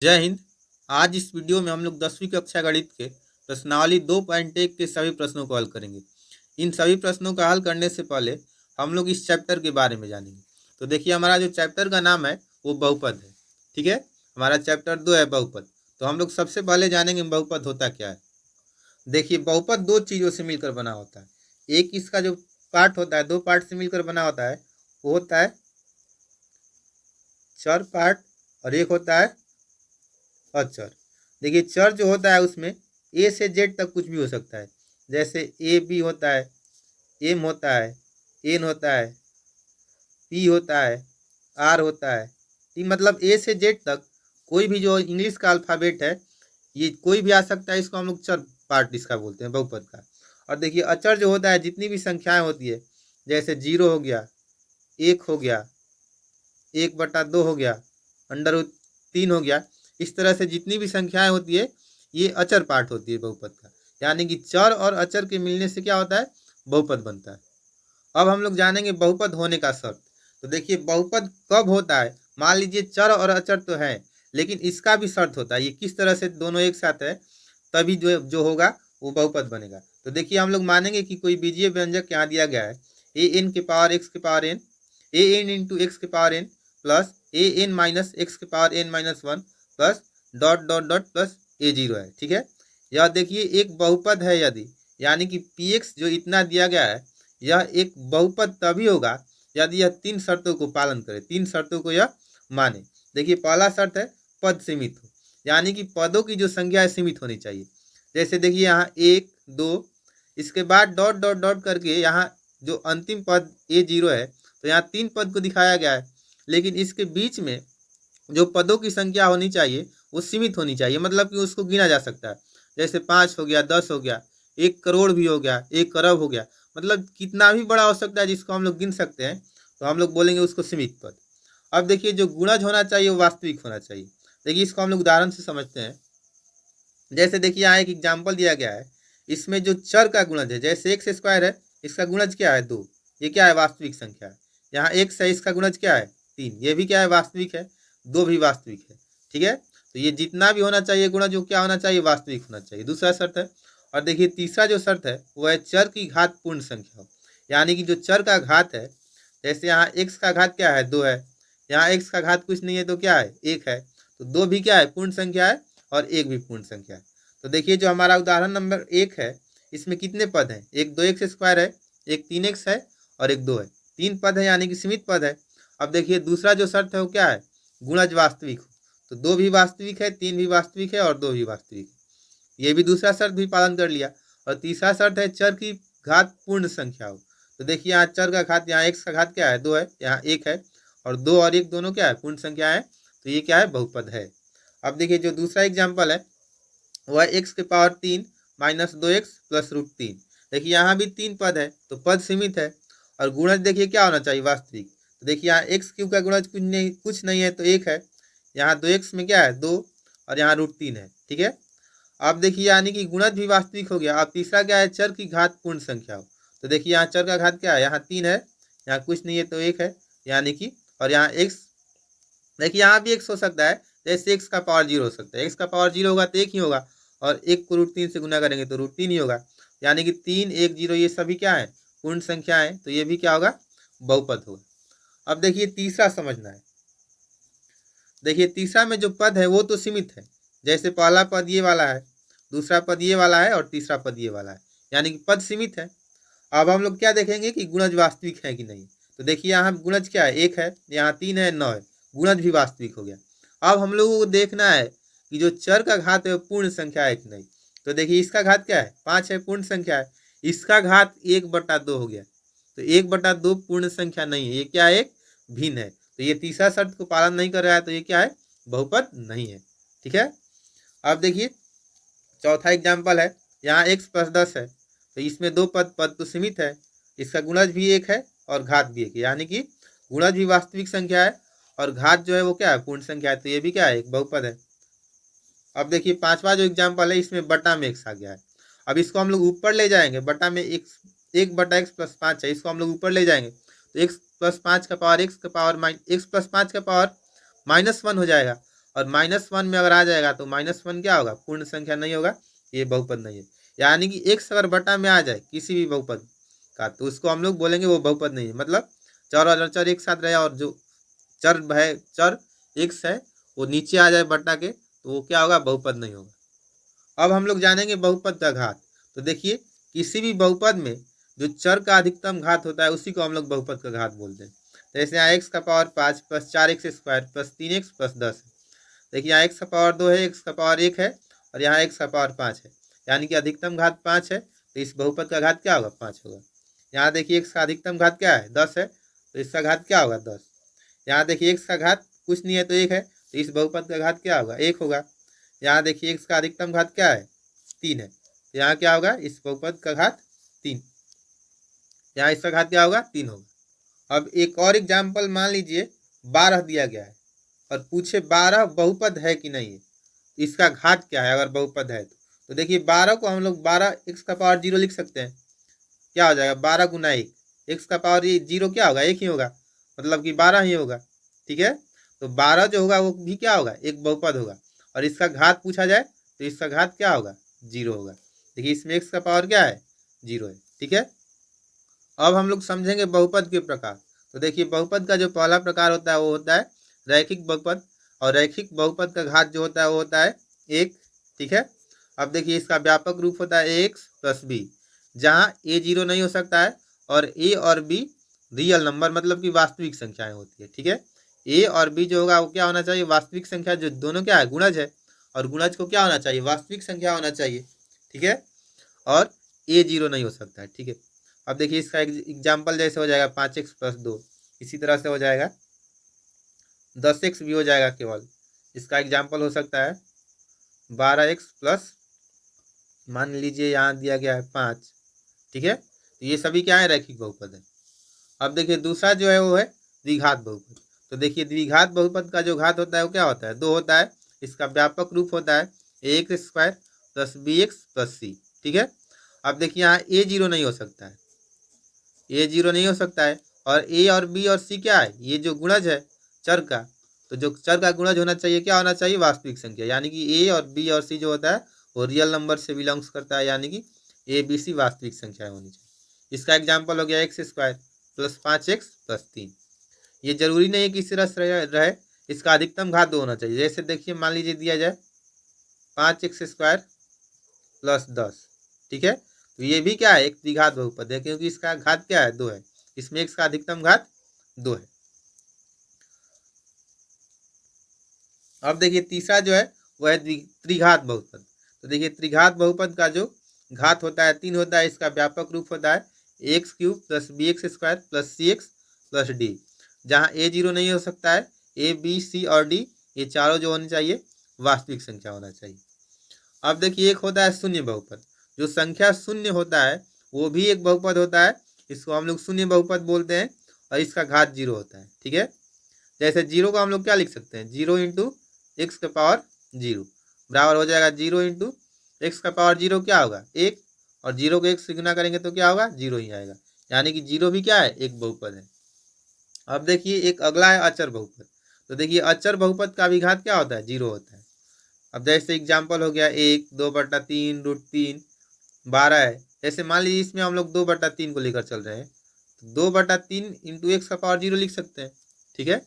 जय हिंद। आज इस वीडियो में हम लोग 10वीं कक्षा गणित के प्रश्नावली 2.1 के सभी प्रश्नों को हल करेंगे। इन सभी प्रश्नों का हल करने से पहले हम लोग इस चैप्टर के बारे में जानेंगे। तो देखिए, हमारा जो चैप्टर का नाम है वो बहुपद है। ठीक है, हमारा चैप्टर 2 है बहुपद। तो हम लोग सबसे पहले जानेंगे बहुपद होता क्या है। देखिए, बहुपद दो चीज़ों से मिलकर बना होता है। एक इसका जो पार्ट होता है, दो पार्ट से मिलकर बना होता है, वो होता है चर पार्ट और एक होता है अचर। देखिए, चर जो होता है उसमें ए से जेड तक कुछ भी हो सकता है। जैसे ए बी होता है, एम होता है, एन होता है, पी होता है, आर होता है। टी मतलब ए से जेड तक कोई भी जो इंग्लिश का अल्फ़ाबेट है, ये कोई भी आ सकता है। इसको हम लोग चर पार्ट इसका बोलते हैं बहुपद का। और देखिए, अचर जो होता है, जितनी भी संख्याएं होती है, जैसे 0 हो गया, 1 हो गया, 1/2 हो गया, √3 हो गया, इस तरह से जितनी भी संख्याएं होती है, ये अचर पार्ट होती है बहुपद का। यानी कि चर और अचर के मिलने से क्या होता है, बहुपद बनता है। अब हम लोग जानेंगे बहुपद होने का शर्त। तो देखिए, बहुपद कब होता है। मान लीजिए चर और अचर तो है, लेकिन इसका भी शर्त होता है। ये किस तरह से दोनों एक साथ है, तभी जो जो होगा वो बहुपद बनेगा। तो देखिए, हम लोग मानेंगे कि कोई बीजीय व्यंजक यहाँ दिया गया है, ए एन के पावर एक्स के power n, a n into x के power n plus a n minus x के power n minus one plus dot dot dot plus A0 है। ठीक है, यह देखिए एक बहुपद है। यदि यानी कि पी एक्स जो इतना दिया गया है, यह एक बहुपद तभी होगा यदि यह तीन शर्तों को पालन करे, तीन शर्तों को यह माने। देखिए, पहला शर्त है पद सीमित हो, यानी कि पदों की जो संख्या है सीमित होनी चाहिए। जैसे देखिए, यहाँ 1 2, इसके बाद डॉट डॉट डॉट करके यहाँ जो अंतिम पद A0 है, तो यहाँ तीन पद को दिखाया गया है, लेकिन इसके बीच में जो पदों की संख्या होनी चाहिए वो सीमित होनी चाहिए, मतलब कि उसको गिना जा सकता है। जैसे 5 हो गया, 10 हो गया, 1 करोड़ भी हो गया, 1 अरब हो गया, मतलब कितना भी बड़ा हो सकता है जिसको हम लोग गिन सकते हैं, तो हम लोग बोलेंगे उसको सीमित पद। अब देखिए, जो गुणज होना चाहिए वो वास्तविक होना चाहिए। देखिए, इसको हम लोग उदाहरण से समझते हैं। जैसे देखिए, यहाँ एक एग्जाम्पल दिया गया है, इसमें जो चर का गुणज है, जैसे एक्स स्क्वायर है, इसका गुणज क्या है 2, ये क्या है, वास्तविक संख्या है। यहाँ एक्स है, इसका गुणज क्या है 3, ये भी क्या है, वास्तविक है। 2 भी वास्तविक है। ठीक है, तो ये जितना भी होना चाहिए गुणज, वो क्या होना चाहिए, वास्तविक होना चाहिए। दूसरा शर्त है। और देखिए, तीसरा जो शर्त है वो है चर की घात पूर्ण संख्या हो, यानी कि जो चर का घात है, जैसे यहाँ एक्स का घात क्या है 2 है, यहाँ एक्स का घात कुछ नहीं है तो क्या है 1 है, तो 2 भी क्या है, पूर्ण संख्या है, और 1 भी पूर्ण संख्या है। तो देखिए, जो हमारा उदाहरण नंबर 1 है, इसमें कितने पद हैं, एक 2x स्क्वायर है, एक 3x है, और एक 2 है। 3 पद है, यानी कि सीमित पद है। अब देखिए, दूसरा जो शर्त है वो क्या है, गुणज वास्तविक हो। तो 2 भी वास्तविक है, 3 भी वास्तविक है, और 2 भी वास्तविक है। ये भी दूसरा शर्त भी पालन कर लिया। और तीसरा शर्त है चर की घात पूर्ण संख्या हो। तो देखिए, यहाँ चर का घात, यहाँ एक्स का घात क्या है 2 है, यहाँ 1 है, और 2 और 1 दोनों क्या है, पूर्ण संख्या है, तो ये क्या है, बहुपद है। अब देखिए, जो दूसरा एग्जाम्पल है वह एक्स के पावर 3 माइनस 2x प्लस √3। देखिए, यहाँ भी 3 पद है, तो पद सीमित है। और गुणज देखिए क्या होना चाहिए, वास्तविक। तो देखिए, यहाँ एक्स क्यूब का गुणज कुछ नहीं है, तो 1 है। यहाँ 2x में क्या है 2, और यहाँ √3 है। ठीक है, अब देखिए, यानी कि गुणज भी वास्तविक हो गया। अब तीसरा क्या है, चर की घात पूर्ण संख्या हो। तो देखिए, यहाँ चर का घात क्या है, यहाँ 3 है, यहाँ कुछ नहीं है तो 1 है, यानी कि, और यहाँ एक्स, देखिए यहाँ भी एक्स हो सकता है, जैसे एक्स का पावर 0 हो सकता है। एक्स का पावर 0 होगा तो 1 ही होगा, और 1 को √3 से गुना करेंगे तो √3 ही होगा, यानी कि 3 1 0 ये सभी क्या है, पूर्ण संख्या है, तो ये भी क्या होगा, बहुपद होगा। अब देखिए, तीसरा समझना है। देखिए, तीसरा में जो पद है वो तो सीमित है, जैसे पहला पद ये वाला है, दूसरा पद ये वाला है, और तीसरा पद ये वाला है, यानी कि पद सीमित है। अब हम लोग क्या देखेंगे कि गुणज वास्तविक है कि नहीं। तो देखिए, यहाँ गुणज क्या है, 1 है, यहाँ 3 है, 9 है, गुणज भी वास्तविक हो गया। अब हम लोगों को देखना है कि जो चर का घात है वो पूर्ण संख्या है कि नहीं। तो देखिए, इसका घात क्या है 5 है, पूर्ण संख्या है। इसका घात 1/2 हो गया, तो 1/2 पूर्ण संख्या नहीं है, ये क्या है, एक भिन्न है। तो ये तीसरा शर्त को पालन नहीं कर रहा है, तो ये क्या है, बहुपद नहीं है। ठीक है, अब देखिए, चौथा एग्जाम्पल है। यहाँ x प्लस 10 है, तो इसमें दो पद, पद तो सीमित है, इसका गुणज भी 1 है और घात भी 1 है, यानी कि गुणज भी वास्तविक संख्या है, और घात जो है वो क्या है, पूर्ण संख्या है, तो ये भी क्या है, एक बहुपद है। अब देखिए, पांचवा जो एग्जाम्पल है, इसमें बटा में x आ गया है। अब इसको हम लोग ऊपर ले जाएंगे, बटा में x, 1/x प्लस 5 है, इसको हम लोग ऊपर ले जाएंगे, तो x प्लस 5 का पावर x का पावर एक्स प्लस 5 का पावर -1 हो जाएगा। और -1 में अगर आ जाएगा तो -1 क्या होगा, पूर्ण संख्या नहीं होगा, ये बहुपद नहीं है। यानी कि x अगर बटा में आ जाए किसी भी बहुपद का तो उसको हम लोग बोलेंगे वो बहुपद नहीं है। मतलब चर और अचर एक साथ रहे और जो चर है, चर x है, वो नीचे आ जाए बटा के तो वो क्या होगा, बहुपद नहीं होगा। अब हम लोग जानेंगे बहुपद का घात। तो देखिए किसी भी बहुपद में जो चर का अधिकतम घात होता है उसी को हम लोग बहुपद का घात बोलते हैं। तो जैसे यहाँ x का power 5 plus 4x square plus 3x plus 10 है। देखिए यहाँ x का पावर 2 है, x का पावर 1 है और यहाँ x का पावर 5 है, यानी कि अधिकतम घात 5 है तो इस बहुपद का घात क्या होगा, 5 होगा। यहाँ देखिए x का अधिकतम घात क्या है, 10 है, तो इसका घात क्या होगा, 10। यहाँ देखिए x का घात कुछ नहीं है तो 1 है, तो इस बहुपद का घात क्या होगा, 1 होगा। यहाँ देखिए x का अधिकतम घात क्या है, 3 है, तो यहाँ क्या होगा, इस बहुपद का घात 3। यहाँ इसका घात क्या होगा, 3 होगा। अब एक और एग्जाम्पल मान लीजिए 12 दिया गया है और पूछे 12 बहुपद है कि नहीं है, इसका घात क्या है अगर बहुपद है तो देखिए 12 को हम लोग 12 x का पावर 0 लिख सकते हैं। क्या हो जाएगा, 12 गुना 1, x का पावर 0 क्या होगा, 1 ही होगा, मतलब कि 12 ही होगा। ठीक है, तो 12 जो होगा वो भी क्या होगा, एक बहुपद होगा। और इसका घात पूछा जाए तो इसका घात क्या होगा, 0 होगा। देखिए इसमें x का पावर क्या है, 0 है। ठीक है, अब हम लोग समझेंगे बहुपद के प्रकार। तो देखिए बहुपद का जो पहला प्रकार होता है वो होता है रैखिक बहुपद, और रैखिक बहुपद का घात जो होता है वो होता है 1। ठीक है, अब देखिए इसका व्यापक रूप होता है ax प्लस b, जहाँ a 0 नहीं हो सकता है और a और b रियल नंबर मतलब कि वास्तविक संख्याएं होती है। ठीक है, a और b जो होगा वो क्या होना चाहिए, वास्तविक संख्या, जो दोनों क्या है, गुणज है, और गुणज को क्या होना चाहिए, वास्तविक संख्या होना चाहिए। ठीक है, और a 0 नहीं हो सकता है। ठीक है, अब देखिए इसका एग्जाम्पल जैसे हो जाएगा 5x प्लस 2, इसी तरह से हो जाएगा 10x भी हो जाएगा केवल। इसका एग्जाम्पल हो सकता है 12x प्लस, मान लीजिए यहाँ दिया गया है 5। ठीक है, तो ये सभी क्या है, रैखिक बहुपद है। अब देखिए दूसरा जो है वो है द्विघात बहुपद। तो देखिए द्विघात बहुपद का जो घात होता है वो क्या होता है, 2 होता है। इसका व्यापक रूप होता है ax square plus bx plus c। ठीक है, अब देखिए यहाँ a 0 नहीं हो सकता है, a 0 नहीं हो सकता है, और a और b और c क्या है, ये जो गुणज है चर का, तो जो चर का गुणज होना चाहिए क्या होना चाहिए, वास्तविक संख्या, यानी कि a और b और c जो होता है वो रियल नंबर से बिलोंग्स करता है, यानी कि a b c वास्तविक संख्या होनी चाहिए। इसका एग्जाम्पल हो गया x square plus 5x plus 3। ये जरूरी नहीं है कि इस तरह से रहे, इसका अधिकतम घात 2 होना चाहिए। जैसे देखिए मान लीजिए दिया जाए 5x स्क्वायर प्लस 10। ठीक है, तो ये भी क्या है, एक द्विघात बहुपद है, क्योंकि इसका घात क्या है, 2 है, इसमें x का अधिकतम घात 2 है। अब देखिए तीसरा जो है वह है त्रिघात बहुपद। तो देखिए त्रिघात बहुपद का जो घात होता है 3 होता है। इसका व्यापक रूप होता है x cube plus b x square plus c x plus d, जहाँ a 0 नहीं हो सकता है, a b c और d ये चारों जो होनी चाहिए वास्तविक संख्या होना चाहिए। अब देखिए एक होता है शून्य बहुपद, जो संख्या शून्य होता है वो भी एक बहुपद होता है, इसको हम लोग शून्य बहुपद बोलते हैं, और इसका घात 0 होता है। ठीक है, जैसे 0 को हम लोग क्या लिख सकते हैं, 0 इंटू एक्स का पावर 0 बराबर हो जाएगा 0 इंटू एक्स का पावर 0 क्या होगा, 1, और 0 को 1 से गुना करेंगे तो क्या होगा, 0 ही आएगा, यानी कि 0 भी क्या है, एक बहुपद है। अब देखिए एक अगला है अचर बहुपद। तो देखिए अचर बहुपद का भी घात क्या होता है, 0 होता है। अब जैसे एग्जाम्पल हो गया 1, 2/3 √3 12 है। जैसे मान लीजिए इसमें हम लोग 2/3 को लेकर चल रहे हैं, तो 2/3 इंटू एक्स का पावर 0 लिख सकते हैं। ठीक है,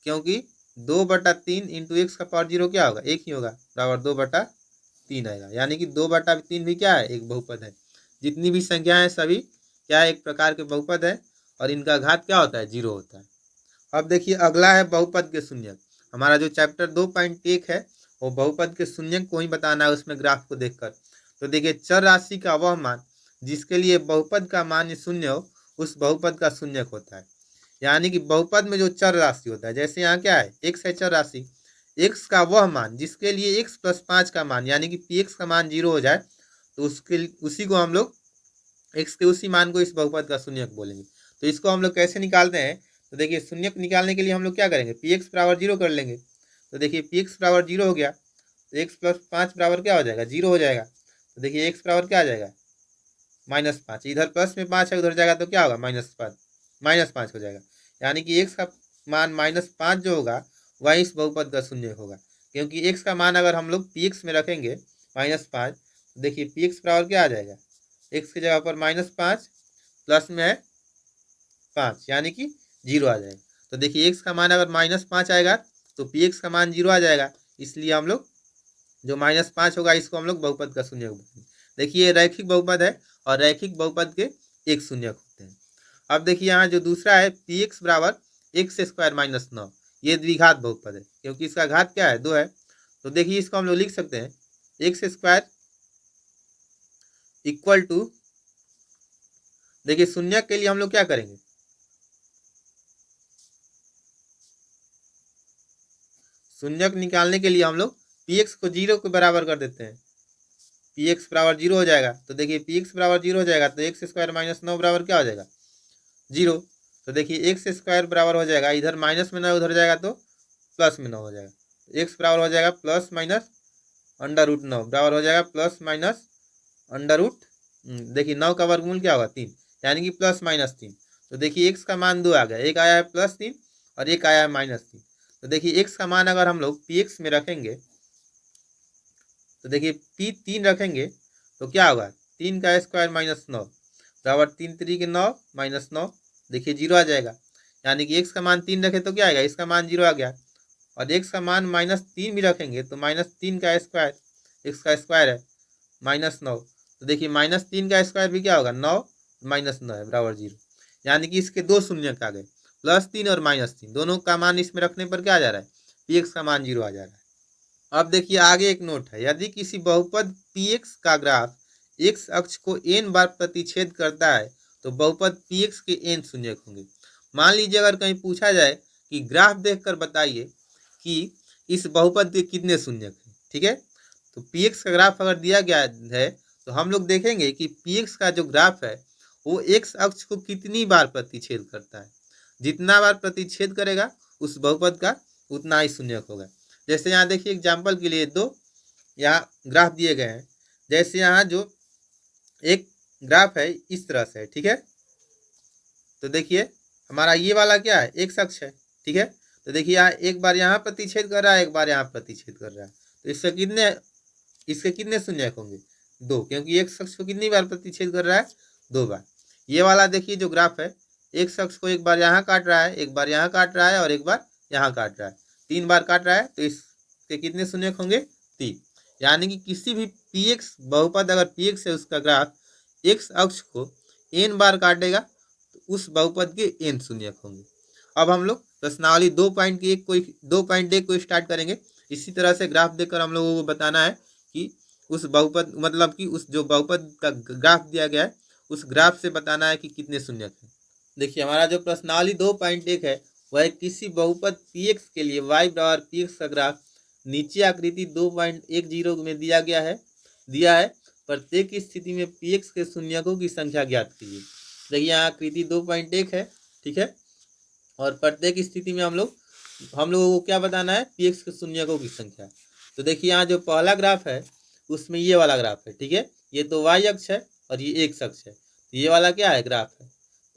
क्योंकि 2/3 इंटू एक्स का पावर 0 क्या होगा, 1 ही होगा, बराबर 2/3 आएगा, यानी कि 2/3 भी क्या है, एक बहुपद है। जितनी भी संख्या है सभी क्या है, एक प्रकार के बहुपद है, और इनका घात क्या होता है, 0 होता है। अब देखिए अगला है बहुपद के शून्यक। हमारा जो चैप्टर 2.1 है वो बहुपद के शून्यक को ही बताना है, उसमें ग्राफ को देखकर। तो देखिए चर राशि का वह मान जिसके लिए बहुपद का मान शून्य हो उस बहुपद का शून्यक होता है। यानी कि बहुपद में जो चर राशि होता है, जैसे यहाँ क्या है, x है चर राशि, x का वह मान जिसके लिए x प्लस 5 का मान यानी कि px का मान 0 हो जाए, तो उसी को हम लोग x के उसी मान को इस बहुपद का शून्यक बोलेंगे। तो इसको हम लोग कैसे निकालते हैं, तो देखिए शून्यक निकालने के लिए हम लोग क्या करेंगे, px बराबर 0 कर लेंगे। तो देखिए px बराबर 0 हो गया तो x प्लस 5 बराबर क्या हो जाएगा, 0 हो जाएगा। तो देखिए x बराबर क्या आ जाएगा, -5, इधर प्लस में 5 है उधर जाएगा तो क्या होगा, -5 हो जाएगा, यानी कि x का मान -5 जो होगा वह इस बहुपद का शून्यक होगा। क्योंकि x का मान अगर हम लोग px में रखेंगे -5, तो देखिए px बराबर क्या आ जाएगा, x की जगह पर -5 प्लस में है 5 यानी कि 0 आ जाएगा। तो देखिए x का मान अगर -5 आएगा तो px का मान 0 आ जाएगा, इसलिए हम लोग जो -5 होगा इसको हम लोग बहुपद का शून्यक बोलेंगे। देखिए रैखिक बहुपद है और रैखिक बहुपद के एक शून्यक होते हैं। अब देखिए यहाँ जो दूसरा है px बराबर x² - 9, ये द्विघात बहुपद है क्योंकि इसका घात क्या है, 2 है। तो देखिए इसको हम लोग लिख सकते हैं x² इक्वल टू, देखिए शून्यक के लिए हम लोग क्या करेंगे, शून्यक निकालने के लिए हम लोग px को 0 के बराबर कर देते हैं, px बराबर 0 हो जाएगा। तो देखिए px बराबर 0 हो जाएगा तो x² - 9 बराबर क्या हो जाएगा, 0। तो देखिए x² बराबर हो जाएगा, इधर माइनस में 9 उधर जाएगा तो प्लस में 9 हो जाएगा, x बराबर हो जाएगा प्लस माइनस √9 बराबर हो जाएगा प्लस माइनस √ देखिए 9 का वर्गमूल क्या होगा, 3, यानी कि +-3। तो देखिए x का मान 2 आ गया, एक आया है +3 और एक आया है -3। तो देखिए x का मान अगर हम लोग px में रखेंगे तो देखिए p3 रखेंगे तो क्या होगा, 3 का स्क्वायर -9 बराबर 3 3 के 9 -9, देखिए 0 आ जाएगा। यानी कि x का मान 3 रखे तो क्या आएगा, इसका मान 0 आ गया। और x का मान -3 भी रखेंगे तो -3 का स्क्वायर, x का स्क्वायर है -9, तो देखिए -3 का स्क्वायर भी क्या होगा, 9 -9 है बराबर 0। यानी कि इसके दो शून्यक आ गए, +3 और -3, दोनों का मान इसमें रखने पर क्या आ जा रहा है, px का मान 0 आ जा रहा है। अब देखिए आगे एक नोट है, यदि किसी बहुपद px का ग्राफ x अक्ष को n बार प्रतिच्छेद करता है तो बहुपद px के n शून्यक होंगे। मान लीजिए अगर कहीं पूछा जाए कि ग्राफ देखकर बताइए कि इस बहुपद के कितने शून्यक हैं, ठीक है, तो px का ग्राफ अगर दिया गया है तो हम लोग देखेंगे कि px का जो ग्राफ है वो x अक्ष को कितनी बार प्रतिच्छेद करता है, जितना बार प्रतिच्छेद करेगा उस बहुपद का उतना ही शून्यक होगा। जैसे यहाँ देखिए एग्जाम्पल के लिए दो यहाँ ग्राफ दिए गए हैं, जैसे यहाँ जो एक ग्राफ है इस तरह से, ठीक है, तो देखिए हमारा ये वाला क्या है, x अक्ष है, ठीक है, तो देखिए यहाँ एक बार यहाँ प्रतिच्छेद कर रहा है, एक बार यहाँ प्रतिच्छेद कर रहा है, तो इसके कितने शून्यक होंगे, 2, क्योंकि x अक्ष को कितनी बार प्रतिच्छेद कर रहा है, 2 बार। ये वाला देखिए जो ग्राफ है x अक्ष को एक बार यहाँ काट रहा है, एक बार यहाँ काट रहा है और एक बार यहाँ काट रहा है, 3 बार काट रहा है, तो इसके कितने शून्यक होंगे, 3। यानी कि किसी भी px बहुपद अगर px है उसका ग्राफ x अक्ष को n बार काटेगा तो उस बहुपद के n शून्यक होंगे। अब हम लोग प्रश्नावली 2.1 को स्टार्ट करेंगे। इसी तरह से ग्राफ देखकर हम लोगों को बताना है कि उस बहुपद मतलब कि उस जो बहुपद का ग्राफ दिया गया है उस ग्राफ से बताना है कि कितने शून्यक हैं। देखिए हमारा जो प्रश्नावली 2.1 है वह किसी बहुपद px के लिए y बराबर px का ग्राफ नीचे आकृति 2.10 में दिया है। प्रत्येक स्थिति में px के शून्यकों की संख्या ज्ञात कीजिए। देखिए यहाँ आकृति 2.1 है, ठीक है, और प्रत्येक स्थिति में हम लोगों को क्या बताना है, px के शून्यकों की संख्या। तो देखिए यहाँ जो पहला ग्राफ है उसमें ये वाला ग्राफ है, ठीक है, ये तो y अक्ष है और ये x अक्ष है, तो ये वाला क्या है, ग्राफ है।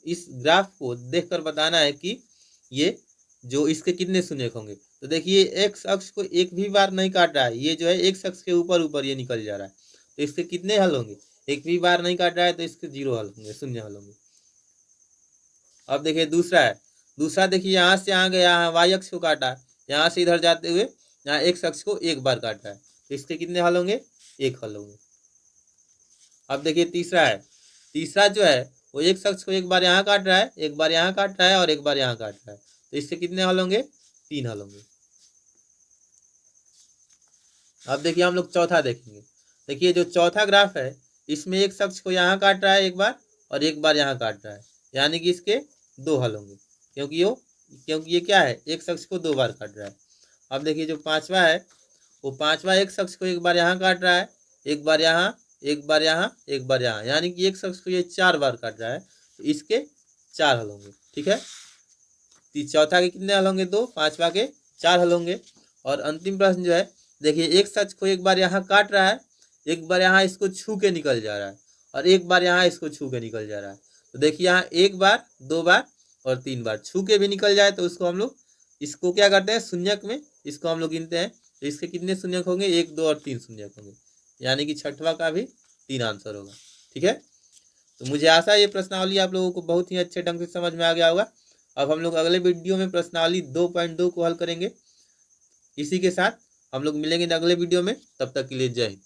इस ग्राफ को देखकर बताना है कि ये जो इसके कितने शून्यक होंगे। तो देखिए x अक्ष को एक भी बार नहीं काट रहा है, ये जो है x अक्ष के ऊपर ये निकल जा रहा है, तो इसके कितने हल होंगे, एक भी बार नहीं काट रहा है तो इसके 0 हल होंगे, शून्य हल होंगे। अब देखिए दूसरा देखिए यहाँ से यहाँ गया, यहाँ y अक्ष को काटा, यहाँ से इधर जाते हुए यहाँ x अक्ष को एक बार काटा है, तो इसके कितने हल होंगे, 1 हल होंगे। अब देखिए तीसरा जो है वो x अक्ष को एक बार यहाँ काट रहा है, एक बार यहाँ काट रहा है और एक बार यहाँ काट रहा है, तो इससे कितने हल होंगे, 3 हल होंगे। अब देखिए हम लोग चौथा देखेंगे। देखिए जो चौथा ग्राफ है इसमें x अक्ष को यहाँ काट रहा है एक बार और एक बार यहाँ काट रहा है, यानी कि इसके 2 हल होंगे, क्योंकि ये क्या है, x अक्ष को 2 बार काट रहा है। अब देखिए जो पांचवा है वो पांचवा x अक्ष को एक बार यहाँ काट रहा है, एक बार यहाँ, एक बार यहाँ, एक बार यहाँ, यानी कि x अक्ष को ये 4 बार काट रहा है, तो इसके 4 हल होंगे, ठीक है। चौथा के कितने हल होंगे, 2, पांचवा के 4 हल होंगे। और अंतिम प्रश्न जो है देखिए x अक्ष को एक बार यहाँ काट रहा है, एक बार यहाँ इसको छू के निकल जा रहा है और एक बार यहाँ इसको छू के निकल जा रहा है। तो देखिए यहाँ 1 बार, 2 बार और 3 बार छू के भी निकल जाए तो उसको हम लोग इसको क्या करते हैं, शून्यक में इसको हम लोग गिनते हैं तो इसके कितने शून्यक होंगे, 1, 2 और 3 शून्यक होंगे, यानी कि छठवां का भी 3 आंसर होगा। ठीक है, तो मुझे आशा है ये प्रश्नावली आप लोगों को बहुत ही अच्छे ढंग से समझ में आ गया होगा। अब हम लोग अगले वीडियो में प्रश्नावली 2.2 को हल करेंगे। इसी के साथ हम लोग मिलेंगे अगले वीडियो में, तब तक के लिए जय हिंद।